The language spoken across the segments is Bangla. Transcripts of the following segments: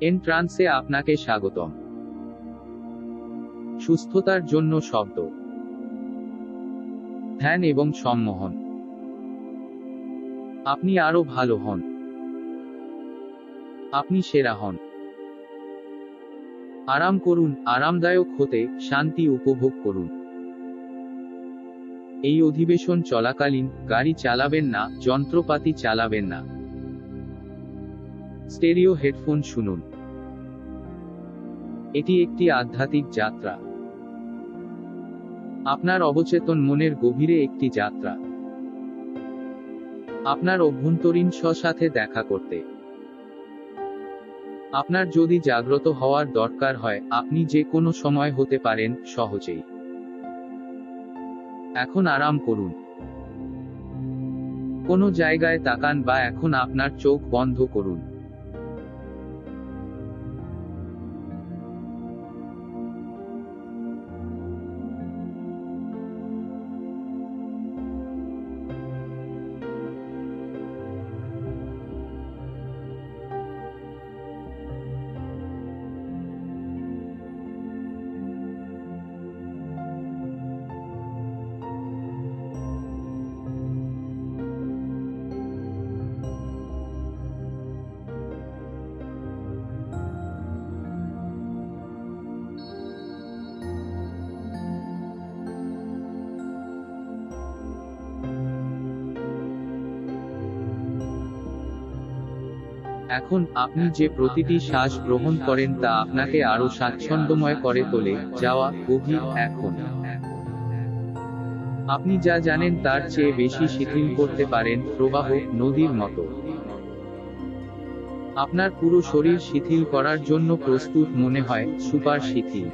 এন্ট্রান্সে আপনাকে স্বাগতম। সুস্থতার জন্য শব্দ, ধ্যান এবং সম্মোহন। আপনি আরো ভালো হন। আপনি সেরা হন। আরাম করুন, আরামদায়ক হতে, শান্তি উপভোগ করুন। এই অধিবেশন চলাকালীন গাড়ি চালাবেন না, যন্ত্রপাতি চালাবেন না। স্টেরিও হেডফোন শুনুন। এটি একটি আধ্যাত্মিক যাত্রা। আপনার অবচেতন মনের গভীরে একটি যাত্রা। আপনার অভ্যন্তরীণ সাথে দেখা করতে। আপনার যদি জাগ্রত হওয়ার দরকার হয়, আপনি যে কোনো সময় হতে পারেন, সহজেই। এখন আরাম করুন। কোনো জায়গায় তাকান বা এখন আপনার চোখ বন্ধ করুন। এখন আপনি যে প্রতিটি শ্বাস গ্রহণ করেন তা আপনাকে আরো স্বাচ্ছন্দ্যময় করে তোলে। যাওয়া গভীর। এখন আপনি যা জানেন তার চেয়ে বেশি শিথিল করতে পারেন, প্রবাহ, নদীর মতো। আপনার পুরো শরীর শিথিল করার জন্য প্রস্তুত মনে হয়, সুপার শিথিল।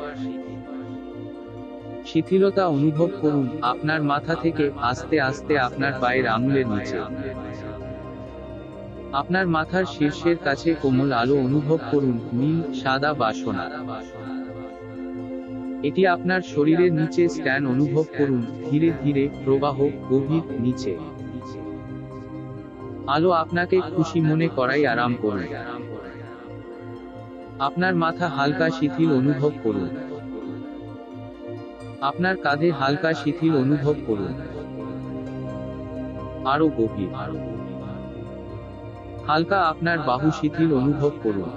শিথিলতা অনুভব করুন, আপনার মাথা থেকে, আস্তে আস্তে আপনার পায়ের আঙুলের নিচে। আপনার মাথার শীর্ষের কাছে কোমল আলো অনুভব করুন, নীল, সাদা বাসনা। এটি আপনার শরীরের নিচে স্ট্যান অনুভব করুন, ধীরে ধীরে, প্রবাহ, গভীর, নিচে। আলো আপনাকে খুশি মনে করাই আরাম করুন। আপনার মাথা হালকা শিথিল অনুভব করুন। আপনার কাঁধে হালকা শিথিল অনুভব করুন। আরো গভীর। হালকা আপনার বাহু শিথিল অনুভব করুন।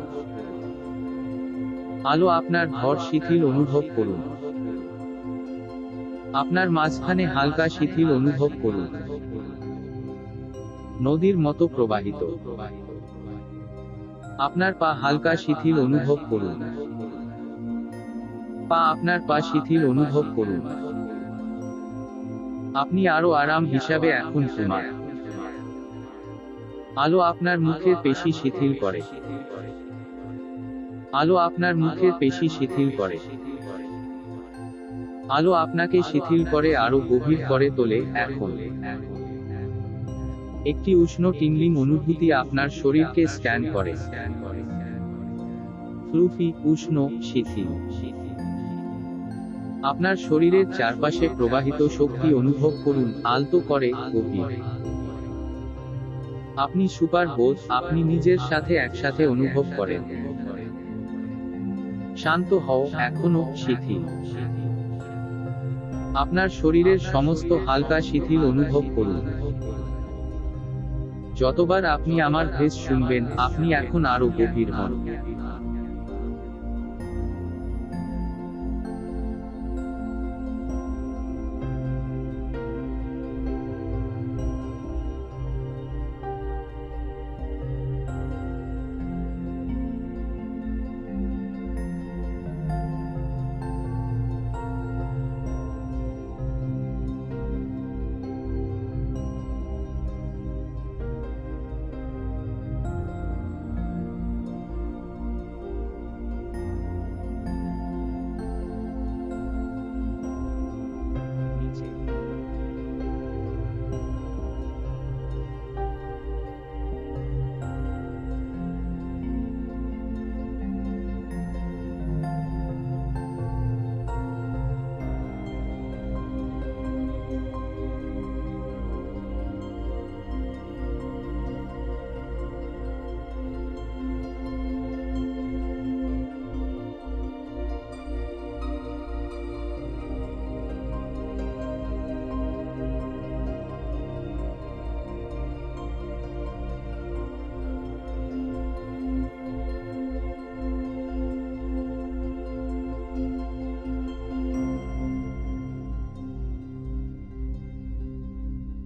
আলো আপনার ধর শিথিল অনুভব করুন। আপনার মাঝখানে হালকা শিথিল অনুভব করুন। নদীর মতো প্রবাহিত। আপনার পা হালকা শিথিল অনুভব করুন। পা আপনার পা শিথিল অনুভব করুন। আপনি আরো আরাম হিসাবে এখন ঘুমান। আলো আপনার মুখের পেশি শিথিল করে। আলো আপনার মুখের পেশি শিথিল করে। আলো আপনাকে শিথিল করে আরো গভীর করে তোলে। এখন একটি উষ্ণ টিংলিং অনুভূতি আপনার শরীরকে স্ক্যান করে। ফ্লুফি, উষ্ণ, শিথিল। আপনার শরীরের চারপাশে প্রবাহিত শক্তি অনুভব করুন, আলতো করে, গভীর। আপনি সুপার বোধ, আপনি নিজের সাথে একসাথে অনুভব করেন। শান্ত হও, এখনো শিথিল। আপনার শরীরের সমস্ত হালকা শিথিল অনুভব করুন। যতবার আপনি আমার ভয়েস শুনবেন, আপনি এখন আরো গভীর হন।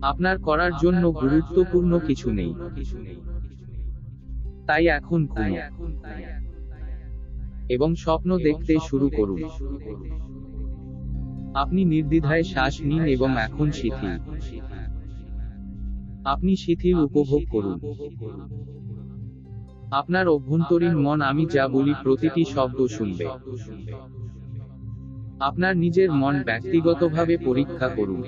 আপনার করার জন্য গুরুত্বপূর্ণ কিছু নেই, তাই এখন ঘুমো এবং স্বপ্ন দেখতে শুরু করুন। আপনি নির্দ্বিধায় শ্বাস নিন এবং এখন শিথিল। আপনি শিথিল উপভোগ করুন। আপনার অভ্যন্তরীণ মন আমি যা বলি প্রতিটি শব্দ শুনবে। আপনার নিজের মন ব্যক্তিগতভাবে পরীক্ষা করুন।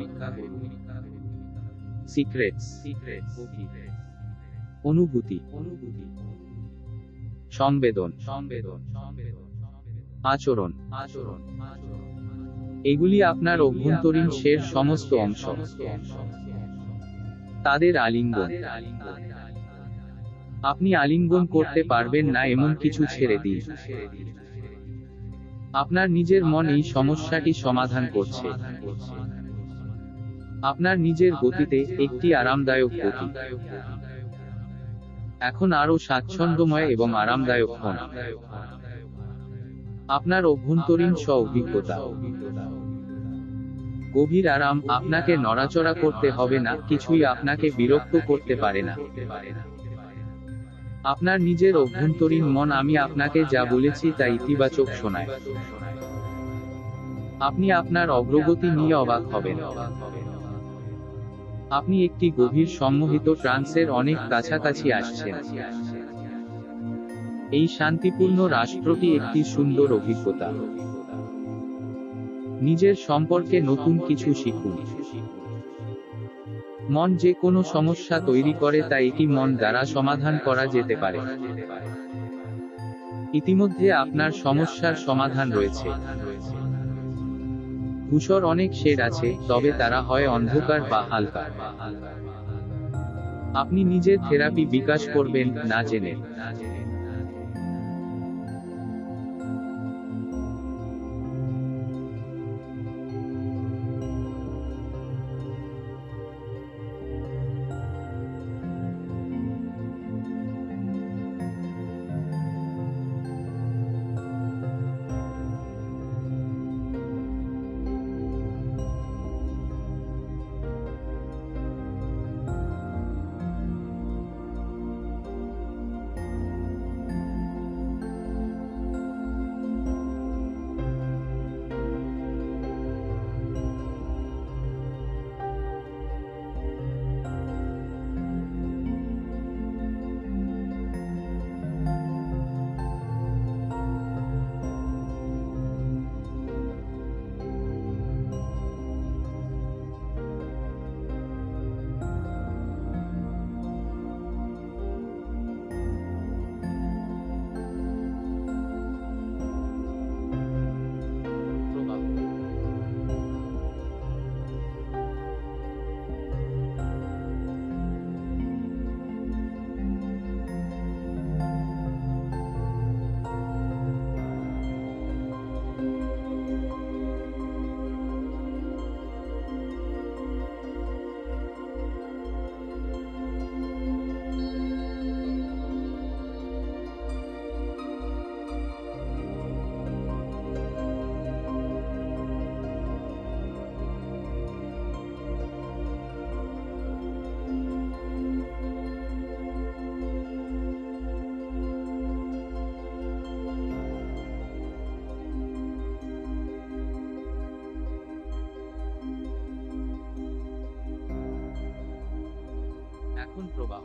সিক্রেটস, অনুভূতি, সংবেদন, আচরণ, এগুলি আপনার অভ্যন্তরীণ শের সমস্ত অংশ। তাদের আলিঙ্গন। আপনি আলিঙ্গন করতে পারবেন না এমন কিছু ছেড়ে দিন। আপনার নিজের মন এই সমস্যাটি সমাধান করছে। আপনার নিজের গতিতে, একটি আরামদায়ক গতি। এখন আরো স্বাচ্ছন্দ্যময় এবং আরামদায়ক হন। আপনার অভ্যন্তরীণ স্ব-অভিজ্ঞতা। গভীর আরাম, আপনাকে নড়াচড়া করতে হবে না, কিছুই আপনাকে বিরক্ত করতে পারে না। আপনার নিজের অভ্যন্তরীণ মন আমি আপনাকে যা বলেছি তা ইতিবাচক শোনায়। আপনি আপনার অগ্রগতি নিয়ে অবাক হবেন। আপনি একটি গভীর সম্মোহিত ট্রান্সের অনেক কাছাকাছি আসছেন। এই শান্তিপূর্ণ রাষ্ট্রটি একটি সুন্দর অভিজ্ঞতা। নিজের সম্পর্কে নতুন কিছু শিখুন। মন যে কোনো সমস্যা তৈরি করে তা এটি মন দ্বারা সমাধান করা যেতে পারে। ইতিমধ্যে আপনার সমস্যার সমাধান রয়েছে। ধূসর অনেক শেড আছে, তবে তারা হয় অন্ধকার বা হালকা। আপনি নিজের থেরাপি বিকাশ করবেন, না জেনে। এখন প্রবাহ।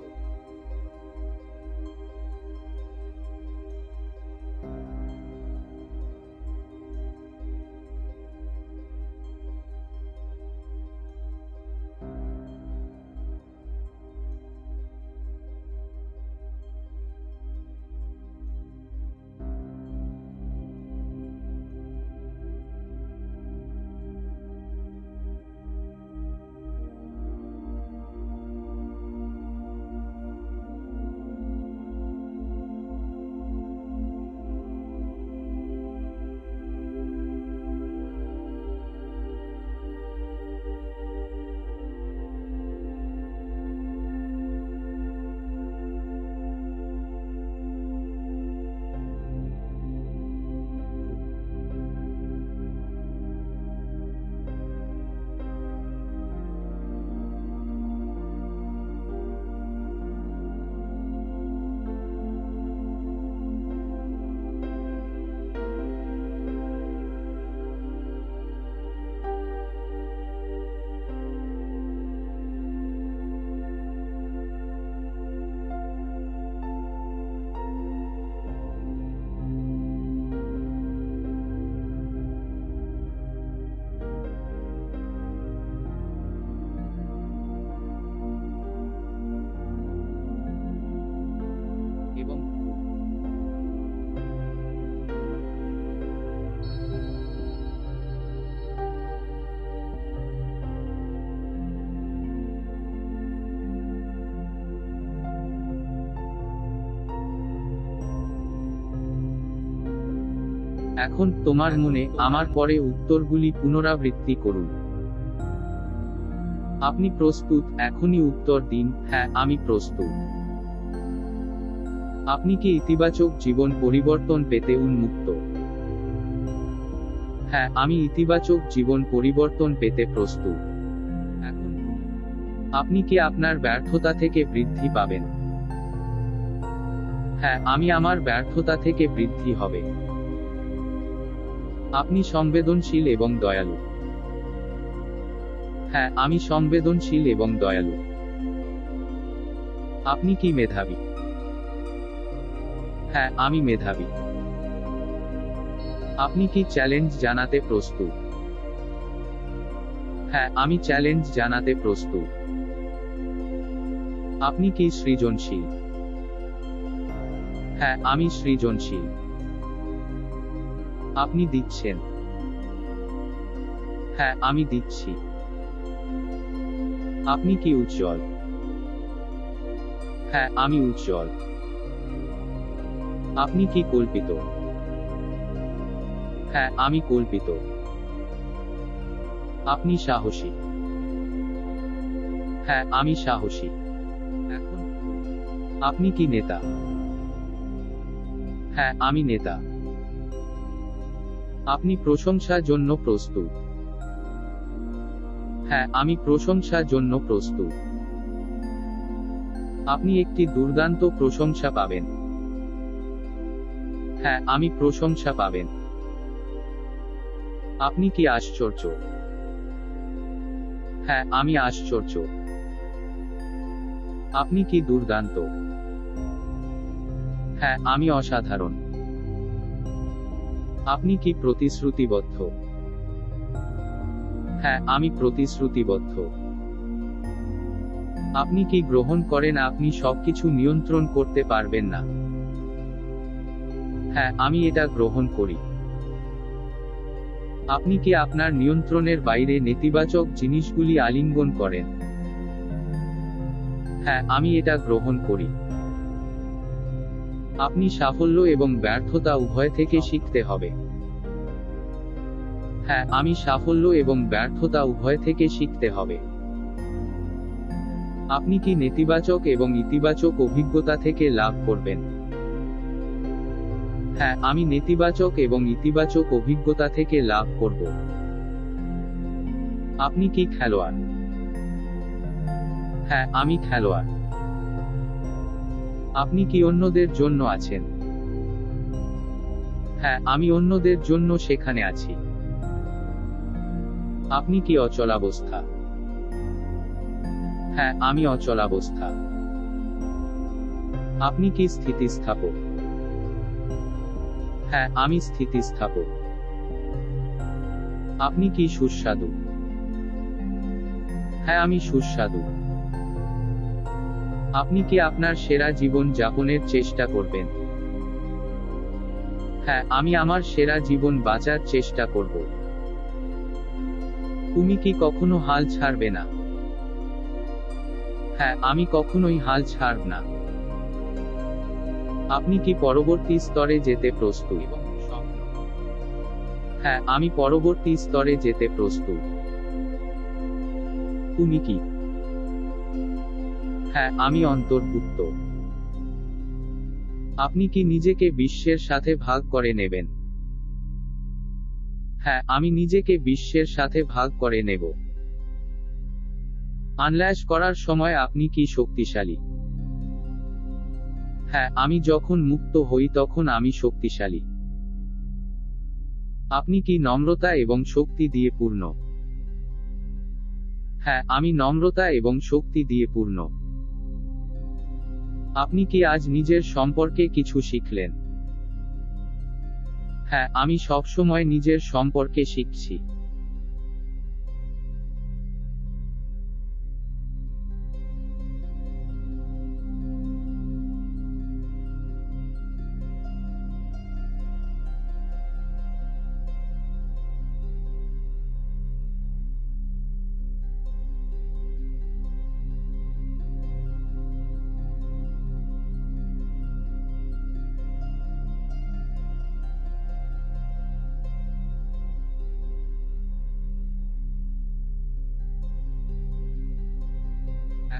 এখন তোমার মনে আমার পরে উত্তরগুলি পুনরাবৃত্তি করুন। আপনি প্রস্তুত? এখনই উত্তর দিন, হ্যাঁ আমি প্রস্তুত। আপনি কি ইতিবাচক জীবন পরিবর্তন পেতে উন্মুক্ত? হ্যাঁ আমি ইতিবাচক জীবন পরিবর্তন পেতে প্রস্তুত। এখন আপনি কি আপনার ব্যর্থতা থেকে বৃদ্ধি পাবেন? হ্যাঁ আমি আমার ব্যর্থতা থেকে বৃদ্ধি হবে। আপনি সংবেদনশীল এবং দয়ালু? হ্যাঁ আমি সংবেদনশীল এবং দয়ালু। আপনি কি মেধাবী? হ্যাঁ আমি মেধাবী। আপনি কি চ্যালেঞ্জ জানাতে প্রস্তুত? হ্যাঁ আমি চ্যালেঞ্জ জানাতে প্রস্তুত। আপনি কি সৃজনশীল? হ্যাঁ আমি সৃজনশীল। আপনি দিচ্ছেন? হ্যাঁ আমি দিচ্ছি। আপনি কি উজ্জ্বল? হ্যাঁ আমি উজ্জ্বল। আপনি কি কল্পিত? হ্যাঁ আমি কল্পিত। আপনি সাহসী? হ্যাঁ আমি সাহসী। এখন আপনি কি নেতা? হ্যাঁ আমি নেতা। আপনি প্রশংসার জন্য প্রস্তুত? হ্যাঁ আমি প্রশংসার জন্য প্রস্তুত। আপনি একটি দুর্দান্ত প্রশংসা পাবেন? হ্যাঁ আমি প্রশংসা পাবেন। আপনি কি আশ্চর্য? হ্যাঁ আমি আশ্চর্য। আপনি কি দুর্দান্ত? হ্যাঁ আমি অসাধারণ। আপনি কি প্রতিশ্রুতিবদ্ধ? হ্যাঁ আমি প্রতিশ্রুতিবদ্ধ। আপনি কি গ্রহণ করেন আপনি সবকিছু নিয়ন্ত্রণ করতে পারবেন না? হ্যাঁ আমি এটা গ্রহণ করি। আপনি কি আপনার নিয়ন্ত্রণের বাইরে নেতিবাচক জিনিসগুলি আলিঙ্গন করেন? হ্যাঁ আমি এটা গ্রহণ করি। আপনি সাফল্য এবং ব্যর্থতা উভয় থেকে শিখতে হবে? হ্যাঁ আমি সাফল্য এবং ব্যর্থতা উভয় থেকে শিখতে হবে। আপনি কি নেতিবাচক এবং ইতিবাচক অভিজ্ঞতা থেকে লাভ করবেন? হ্যাঁ আমি নেতিবাচক এবং ইতিবাচক অভিজ্ঞতা থেকে লাভ করব। আপনি কি খেলোয়াড়? হ্যাঁ আমি খেলোয়াড়। আপনি কি অন্যদের জন্য আছেন? হ্যাঁ আমি অন্যদের জন্য সেখানে আছি। আপনি কি অচলাবস্থা? হ্যাঁ আমি অচলাবস্থা। আপনি কি স্থিতিস্থাপক? হ্যাঁ আমি স্থিতিস্থাপক। আপনি কি সুস্বাদু? হ্যাঁ আমি সুস্বাদু। আপনি কি আপনার সেরা জীবন যাপনের চেষ্টা করবেন? হ্যাঁ আমি আমার সেরা জীবন বাঁচার চেষ্টা করব। তুমি কি কখনো হাল ছাড়বে না? হ্যাঁ আমি কখনোই হাল ছাড়ব না। আপনি কি পরবর্তী স্তরে যেতে প্রস্তুত? হ্যাঁ আমি পরবর্তী স্তরে যেতে প্রস্তুত। তুমি কি? হ্যাঁ আমি অন্তর্ভুক্ত। আপনি কি নিজেকে বিশ্বের সাথে ভাগ করে নেবেন? হ্যাঁ আমি নিজেকে বিশ্বের সাথে ভাগ করে নেব। আনল্যাশ করার সময় আপনি কি শক্তিশালী? হ্যাঁ আমি যখন মুক্ত হই তখন আমি শক্তিশালী। আপনি কি নম্রতা এবং শক্তি দিয়ে পূর্ণ? হ্যাঁ আমি নম্রতা এবং শক্তি দিয়ে পূর্ণ। আপনি কি আজ নিজের সম্পর্কে কিছু শিখলেন? হ্যাঁ আমি সবসময় নিজের সম্পর্কে শিখছি।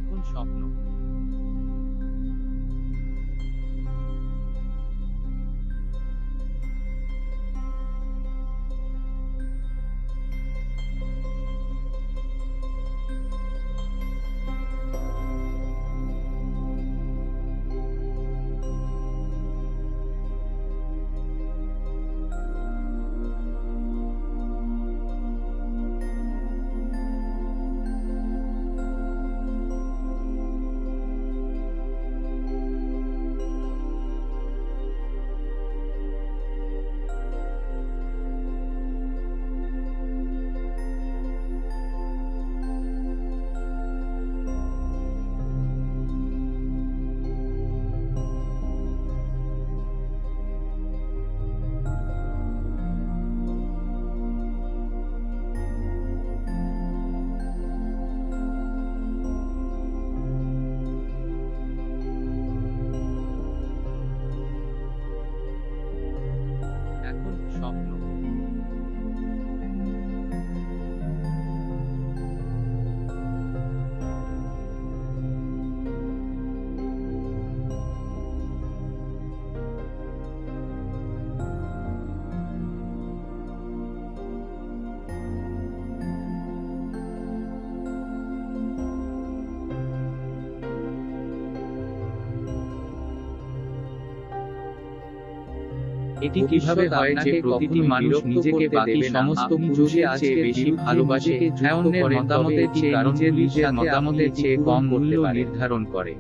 এখন স্বপ্ন। এখন স্বপ্ন। এটি কিভাবে হয় যে প্রতিটি মানুষ নিজেকে বাকি সমস্ত পুরুষের চেয়ে বেশি ভালোবাসে, অন্যের মতামতের চেয়ে নিজের মতামতের চেয়ে কম মূল্য নির্ধারণ করে।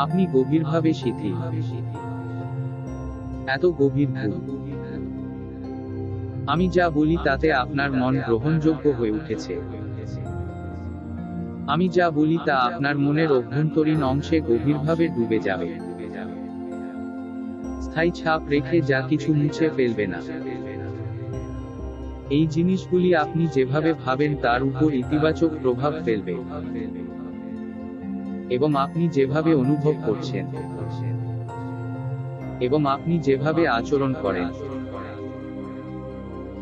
আপনি গভীরভাবে শিথিল, এত গভীর ভুল। আমি যা বলি তাতে আপনার মন গ্রহণযোগ্য হয়ে উঠেছে। আমি যা বলি তা আপনার মনের অভ্যন্তরীণ অংশে গভীরভাবে ডুবে যাবে, স্থায়ী ছাপ রেখে যা কিছু মুছে ফেলবে না। এই জিনিসগুলি আপনি যেভাবে ভাবেন তার উপর ইতিবাচক প্রভাব ফেলবে, এবং আপনি যেভাবে অনুভব করছেন, এবং আপনি যেভাবে আচরণ করেন।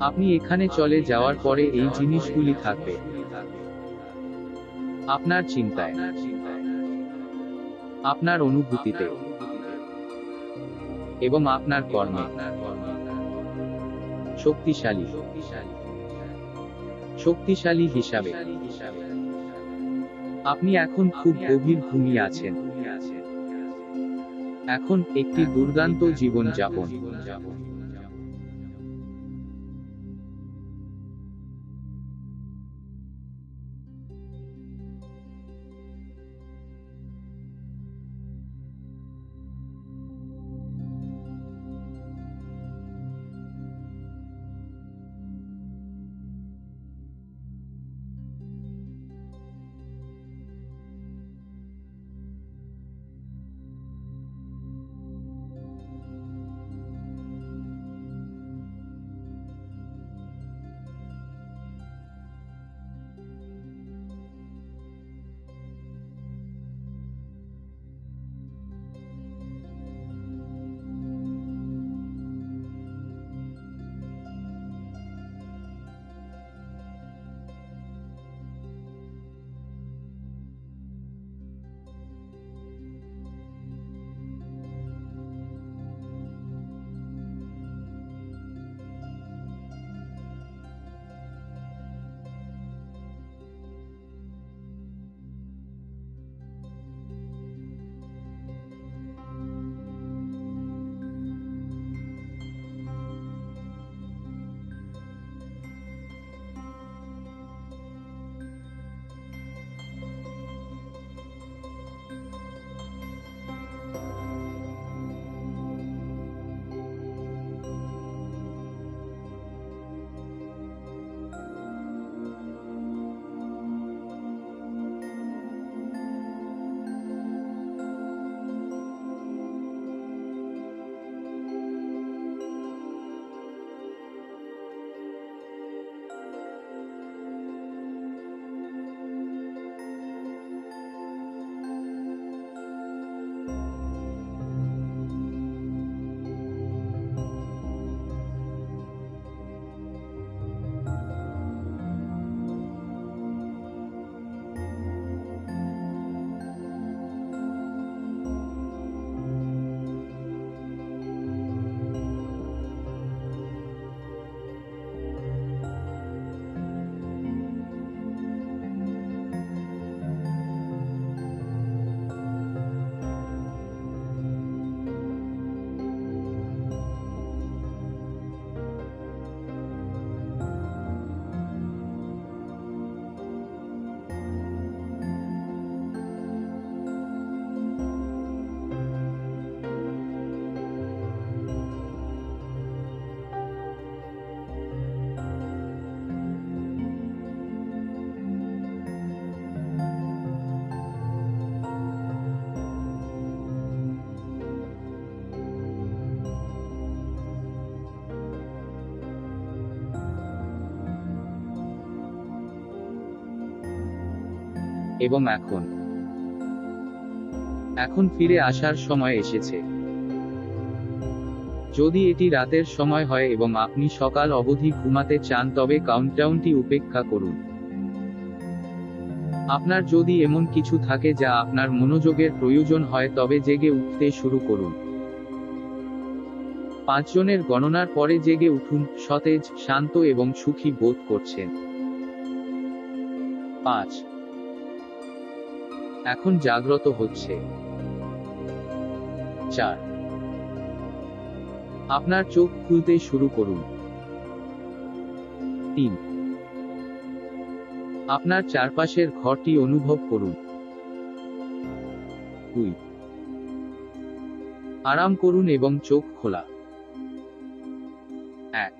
আপনি এখানে চলে যাওয়ার পরে এই জিনিসগুলি থাকবে আপনার চিন্তায়, আপনার অনুভূতিতে, এবং আপনার কর্মে। শক্তিশালী, শক্তিশালী হিসাবে আপনি এখন খুব গভীর ঘুমিয়ে আছেন। এখন একটি দুর্দান্ত জীবন যাপন। এবং এখন ফিরে আসার সময় এসেছে। যদি এটি রাতের সময় হয় এবং আপনি সকাল অবধি ঘুমাতে চান তবে কাউন্টডাউনটি উপেক্ষা করুন। আপনার যদি এমন কিছু থাকে যা আপনার মনোযোগের প্রয়োজন হয় তবে জেগে উঠতে শুরু করুন। 5 জনের গণনার পরে জেগে উঠুন, সতেজ, শান্ত এবং সুখী বোধ করছেন। 5 এখন জাগ্রত হচ্ছে। 4 আপনার চোখ খুলতে শুরু করুন। 3 আপনার চারপাশের ঘরটি অনুভব করুন। 2 আরাম করুন এবং চোখ খোলা। 1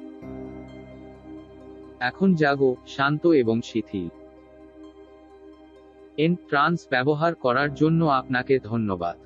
এখন জাগো, শান্ত এবং শিথিল। ট্রান্স ব্যবহার করার জন্য আপনাকে ধন্যবাদ।